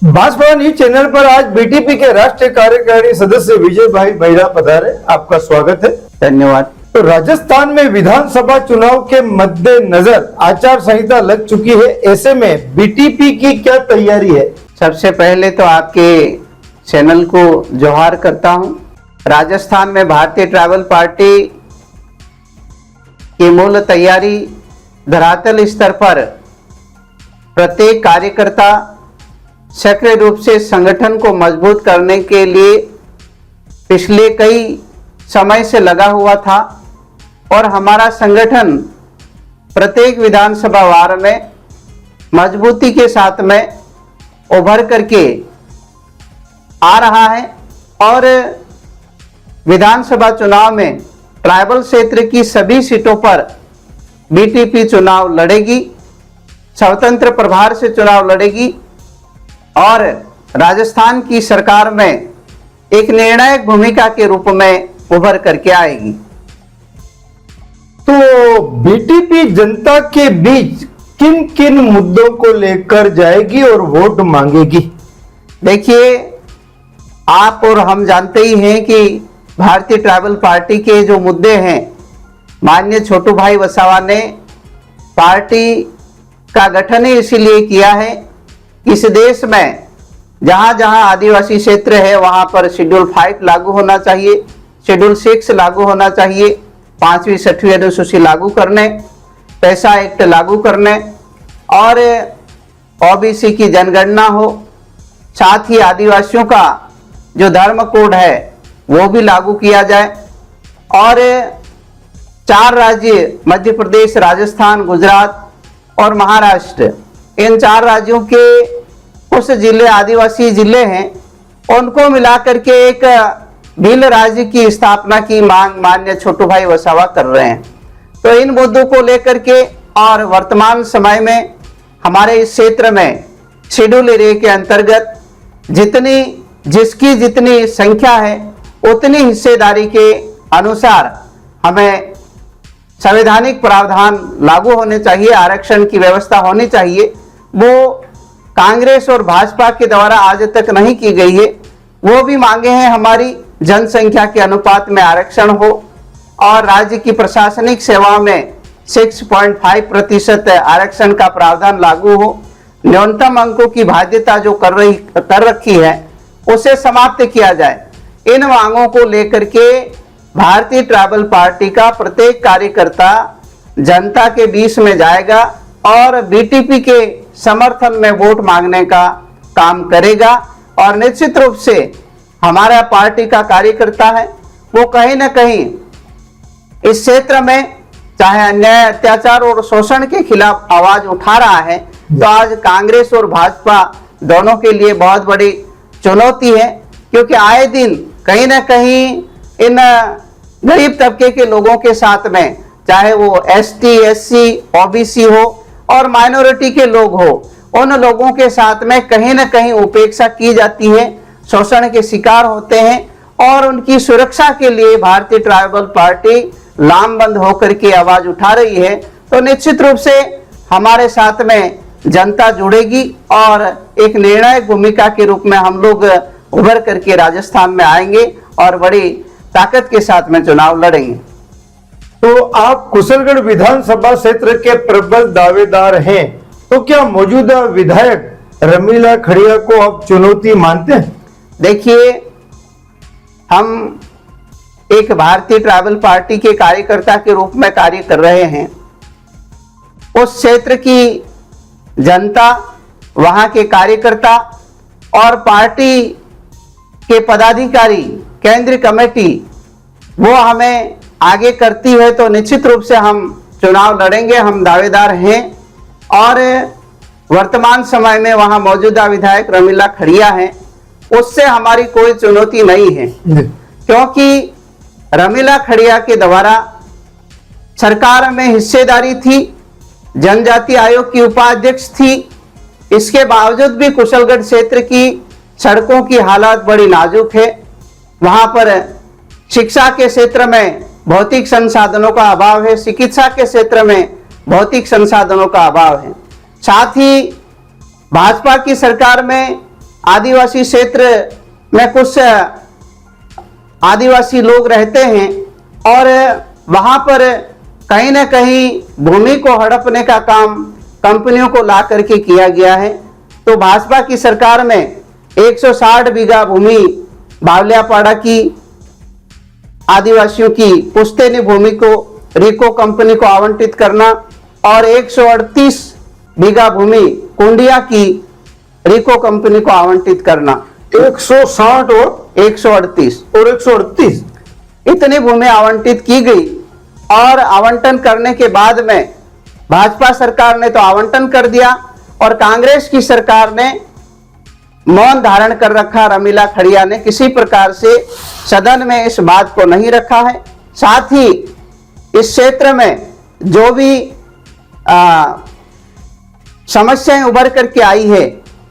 Bhajpa news channel पर आज BTP के राष्ट्रीय कार्यकारिणी सदस्य विजय भाई बैरा पधारे, आपका स्वागत है। धन्यवाद। तो राजस्थान में विधानसभा चुनाव के मद्देनजर आचार संहिता लग चुकी है, ऐसे में बीटीपी की क्या तैयारी है? सबसे पहले तो आपके चैनल को जोहार करता हूं। राजस्थान में भारतीय ट्राइबल पार्टी की मूल तैयारी धरातल स्तर पर प्रत्येक कार्यकर्ता सक्रिय रूप से संगठन को मजबूत करने के लिए पिछले कई समय से लगा हुआ था और हमारा संगठन प्रत्येक विधानसभा वार में मजबूती के साथ में उभर करके आ रहा है और विधानसभा चुनाव में ट्राइबल क्षेत्र की सभी सीटों पर बीटीपी चुनाव लड़ेगी, स्वतंत्र प्रभार से चुनाव लड़ेगी और राजस्थान की सरकार में एक निर्णायक भूमिका के रूप में उभर करके आएगी। तो बीटीपी जनता के बीच किन किन मुद्दों को लेकर जाएगी और वोट मांगेगी? देखिए, आप और हम जानते ही हैं कि भारतीय ट्राइबल पार्टी के जो मुद्दे हैं, माननीय छोटू भाई वसावा ने पार्टी का गठन ही इसीलिए किया है कि इस देश में जहां जहां आदिवासी क्षेत्र है वहां पर शेड्यूल 5 लागू होना चाहिए, शेड्यूल 6 लागू होना चाहिए, 5वीं 6वीं अनुसूची लागू करने, पैसा एक्ट लागू करने और ओबीसी की जनगणना हो, साथ ही आदिवासियों का जो धर्म कोड है वो भी लागू किया जाए और 4 राज्य मध्य प्रदेश, राजस्थान, गुजरात और महाराष्ट्र, इन 4 राज्यों के कुछ जिले आदिवासी जिले हैं, उनको मिलाकर के एक भील राज्य की स्थापना की मांग माननीय छोटू भाई वसावा कर रहे हैं। तो इन मुद्दों को लेकर के और वर्तमान समय में हमारे इस क्षेत्र में शेड्यूल एरिया के अंतर्गत जिसकी जितनी संख्या है उतनी हिस्सेदारी के अनुसार हमें संवैधानिक प्रावधान लागू होने चाहिए, आरक्षण की व्यवस्था होनी चाहिए। वो कांग्रेस और भाजपा के द्वारा आज तक नहीं की गई है। वो भी मांगे हैं हमारी जनसंख्या के अनुपात में आरक्षण हो और राज्य की प्रशासनिक सेवाओं में 6.5% आरक्षण का प्रावधान लागू हो, न्यूनतम अंकों की बाध्यता जो कर रखी है उसे समाप्त किया जाए। इन मांगों को लेकर के भारतीय ट्राइबल पार्टी का प्रत्येक कार्यकर्ता जनता के बीच में जाएगा और बीटीपी के समर्थन में वोट मांगने का काम करेगा और निश्चित रूप से हमारा पार्टी का कार्यकर्ता है वो कहीं ना कहीं इस क्षेत्र में चाहे अन्याय, अत्याचार और शोषण के खिलाफ आवाज उठा रहा है। तो आज कांग्रेस और भाजपा दोनों के लिए बहुत बड़ी चुनौती है, क्योंकि आए दिन कहीं ना कहीं इन गरीब तबके के लोगों के साथ में, चाहे वो एसटी, एससी, ओबीसी हो और माइनॉरिटी के लोग हो, उन लोगों के साथ में कहीं ना कहीं उपेक्षा की जाती है, शोषण के शिकार होते हैं और उनकी सुरक्षा के लिए भारतीय ट्राइबल पार्टी लामबंद होकर के आवाज उठा रही है। तो निश्चित रूप से हमारे साथ में जनता जुड़ेगी और एक निर्णायक भूमिका के रूप में हम लोग उभर करके राजस्थान में आएंगे और बड़ी ताकत के साथ में चुनाव लड़ेंगे। तो आप कुशलगढ़ विधानसभा क्षेत्र के प्रबल दावेदार हैं, तो क्या मौजूदा विधायक रमीला खड़िया को आप चुनौती मानते हैं? देखिए, हम एक भारतीय ट्राइबल पार्टी के कार्यकर्ता के रूप में कार्य कर रहे हैं। उस क्षेत्र की जनता, वहां के कार्यकर्ता और पार्टी के पदाधिकारी, केंद्रीय कमेटी वो हमें आगे करती है, तो निश्चित रूप से हम चुनाव लड़ेंगे, हम दावेदार हैं। और वर्तमान समय में वहां मौजूदा विधायक रमीला खड़िया हैं, उससे हमारी कोई चुनौती नहीं है, क्योंकि रमीला खड़िया के द्वारा सरकार में हिस्सेदारी थी, जनजाति आयोग की उपाध्यक्ष थी। इसके बावजूद भी कुशलगढ़ क्षेत्र की सड़कों की हालत बड़ी नाजुक है। वहां पर शिक्षा के क्षेत्र में भौतिक संसाधनों का अभाव है, चिकित्सा के क्षेत्र में भौतिक संसाधनों का अभाव है। साथ ही भाजपा की सरकार में आदिवासी क्षेत्र में कुछ आदिवासी लोग रहते हैं और वहां पर कहीं ना कहीं भूमि को हड़पने का काम कंपनियों को ला करके किया गया है। तो भाजपा की सरकार में 160 बीघा भूमि बावलियापाड़ा की आदिवासियों की पुश्तैनी भूमि को रिको कंपनी को आवंटित करना और 138 बीघा भूमि कुंडिया की रिको कंपनी को आवंटित करना। 160 और 138 और 138 इतनी भूमि आवंटित की गई और आवंटन करने के बाद में भाजपा सरकार ने तो आवंटन कर दिया और कांग्रेस की सरकार ने मौन धारण कर रखा। रमीला खड़िया ने किसी प्रकार से सदन में इस बात को नहीं रखा है। साथ ही इस क्षेत्र में जो भी समस्याएं उभर करके आई है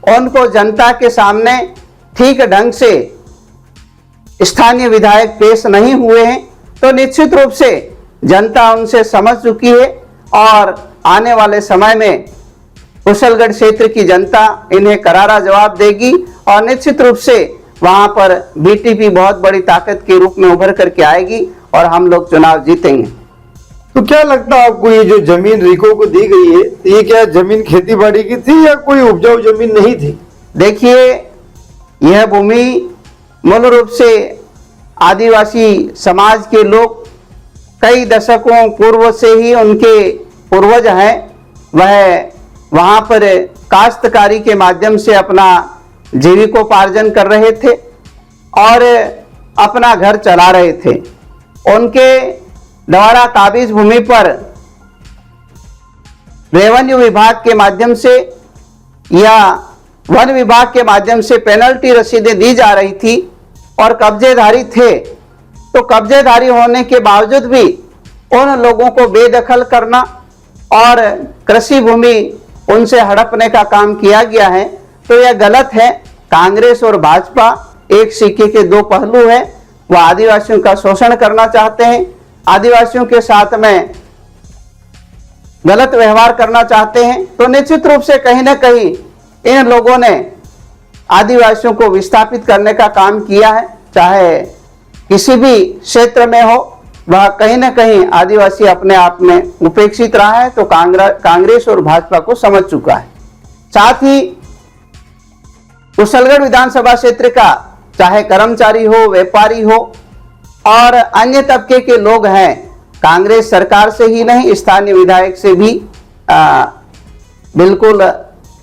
उनको जनता के सामने ठीक ढंग से स्थानीय विधायक पेश नहीं हुए हैं। तो निश्चित रूप से जनता उनसे समझ चुकी है और आने वाले समय में कुशलगढ़ क्षेत्र की जनता इन्हें करारा जवाब देगी और निश्चित रूप से वहां पर बीटीपी बहुत बड़ी ताकत के रूप में उभर करके आएगी और हम लोग चुनाव जीतेंगे। तो क्या लगता है आपको, ये जो जमीन रिको को दी गई है, ये क्या जमीन खेती बाड़ी की थी या कोई उपजाऊ जमीन नहीं थी? देखिए, यह भूमि मूल रूप से आदिवासी समाज के लोग कई दशकों पूर्व से ही उनके पूर्वज हैं, वह वहाँ पर काश्तकारी के माध्यम से अपना जीविकोपार्जन कर रहे थे और अपना घर चला रहे थे। उनके द्वारा काबिज भूमि पर रेवेन्यू विभाग के माध्यम से या वन विभाग के माध्यम से पेनल्टी रसीदें दी जा रही थी और कब्जेधारी थे। तो कब्जेधारी होने के बावजूद भी उन लोगों को बेदखल करना और कृषि भूमि उनसे हड़पने का काम किया गया है, तो यह गलत है। कांग्रेस और भाजपा एक सिक्के के दो पहलू है। वह आदिवासियों का शोषण करना चाहते हैं, आदिवासियों के साथ में गलत व्यवहार करना चाहते हैं। तो निश्चित रूप से कहीं ना कहीं इन लोगों ने आदिवासियों को विस्थापित करने का काम किया है। चाहे किसी भी क्षेत्र में हो, वह कहीं ना कहीं आदिवासी अपने आप में उपेक्षित रहा है। तो कांग्रेस और भाजपा को समझ चुका है। साथ ही कुशलगढ़ विधानसभा क्षेत्र का चाहे कर्मचारी हो, व्यापारी हो और अन्य तबके के लोग हैं, कांग्रेस सरकार से ही नहीं स्थानीय विधायक से भी बिल्कुल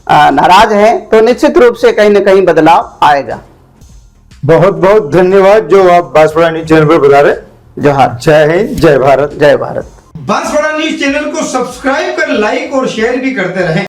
नाराज है। तो निश्चित रूप से कहीं ना कहीं बदलाव आएगा। बहुत बहुत धन्यवाद जो आप बांसवाड़ा न्यूज चैनल पर बता रहे। जोहार। जय हिंद, जय भारत। जय भारत। बांसवाड़ा न्यूज चैनल को सब्सक्राइब कर लाइक और शेयर भी करते रहें।